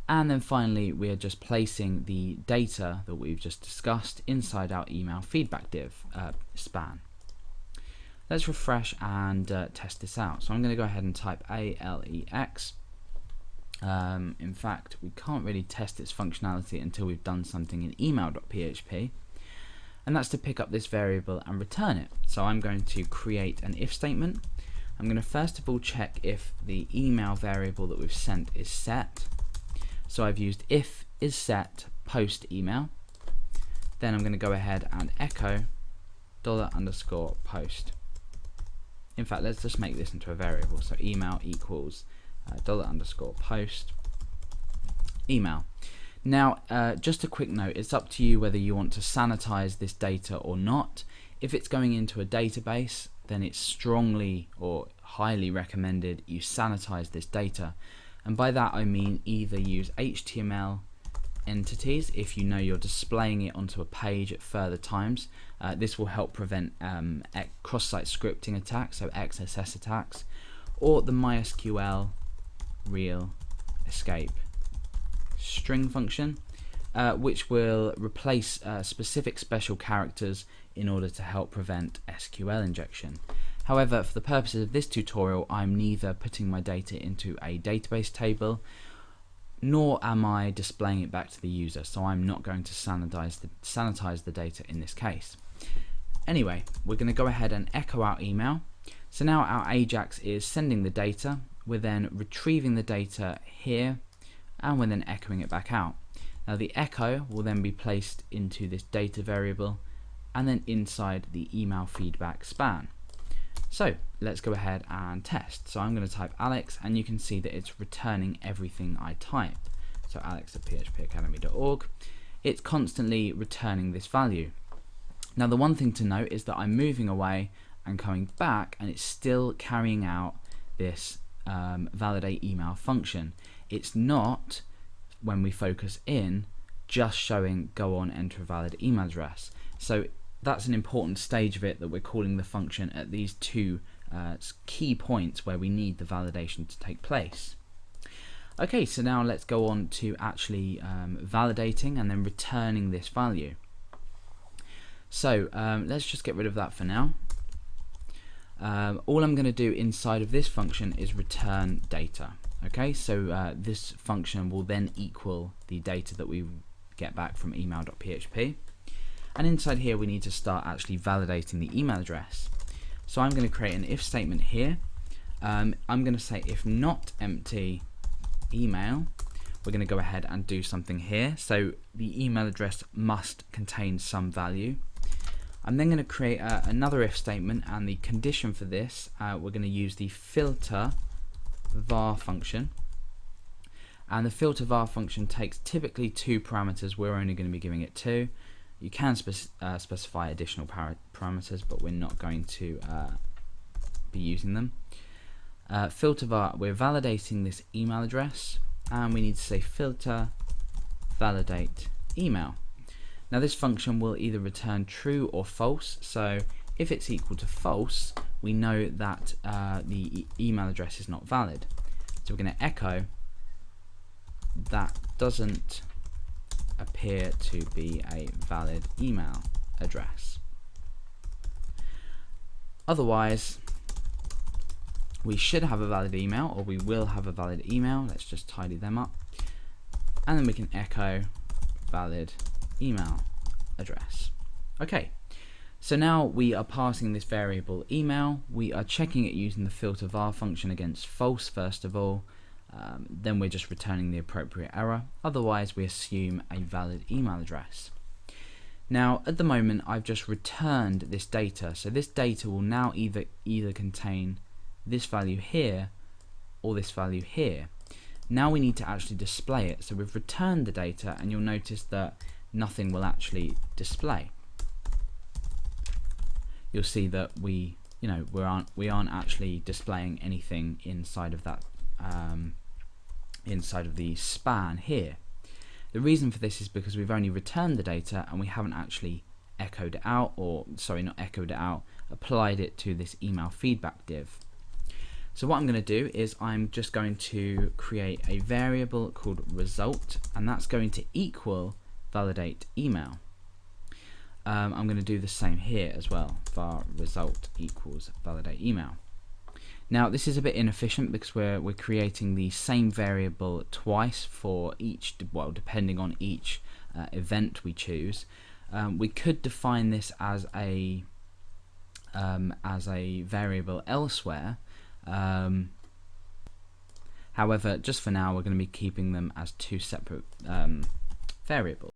And then finally, we are just placing the data that we've just discussed inside our email feedback div span. Let's refresh and test this out. So I'm going to go ahead and type ALEX. In fact, we can't really test its functionality until we've done something in email.php, and that's to pick up this variable and return it. So I'm going to create an if statement. I'm going to first of all check if the email variable that we've sent is set. So I've used if is set post email. Then I'm going to go ahead and echo $_post. In fact, let's just make this into a variable. So email equals $_post email. Now, just a quick note, it's up to you whether you want to sanitize this data or not. If it's going into a database, then it's strongly or highly recommended you sanitize this data. And by that I mean either use HTML entities if you know you're displaying it onto a page at further times. This will help prevent cross-site scripting attacks, so XSS attacks, or the MySQL real escape string function, which will replace specific special characters in order to help prevent SQL injection. However, for the purposes of this tutorial, I'm neither putting my data into a database table, nor am I displaying it back to the user, so I'm not going to sanitize the data in this case. Anyway, we're going to go ahead and echo our email. So now our AJAX is sending the data, we're then retrieving the data here, and we're then echoing it back out. Now the echo will then be placed into this data variable, and then inside the email feedback span. So let's go ahead and test. So I'm going to type Alex, and you can see that it's returning everything I type. So alex@phpacademy.org. It's constantly returning this value. Now the one thing to note is that I'm moving away and coming back, and it's still carrying out this validate email function. It's not, when we focus in, just showing go on enter a valid email address. So that's an important stage of it, that we're calling the function at these two key points where we need the validation to take place. Okay, so now let's go on to actually validating and then returning this value. So let's just get rid of that for now. All I'm going to do inside of this function is return data. Okay, so this function will then equal the data that we get back from email.php. And inside here we need to start actually validating the email address. So I'm going to create an if statement here. I'm going to say if not empty email. We're going to go ahead and do something here. So the email address must contain some value. I'm then going to create another if statement, and the condition for this, we're going to use the filter var function. And the filter var function takes typically 2 parameters. We're only going to be giving it 2. You can specify additional parameters, but we're not going to be using them. Filter var, we're validating this email address, and we need to say filter validate email. Now this function will either return true or false. So if it's equal to false, we know that the email address is not valid. So we're going to echo that doesn't appear to be a valid email address. Otherwise, we should have a valid email, or we will have a valid email. Let's just tidy them up, and then we can echo valid email address. Okay, so now we are passing this variable email. We are checking it using the filter var function against false first of all. Then we're just returning the appropriate error. Otherwise, we assume a valid email address. Now, at the moment, I've just returned this data. So this data will now either contain this value here or this value here. Now we need to actually display it. So we've returned the data, and you'll notice that nothing will actually display. You'll see that we aren't actually displaying anything inside of that inside of the span here. The reason for this is because we've only returned the data and we haven't actually echoed it out, or sorry, not echoed it out, applied it to this email feedback div. So what I'm going to do is I'm just going to create a variable called result, and that's going to equal validate email. I'm going to do the same here as well, var result equals validate email. Now this is a bit inefficient because we're creating the same variable twice for each, well, depending on each event we choose. We could define this as a variable elsewhere. However, just for now, we're going to be keeping them as two separate variables.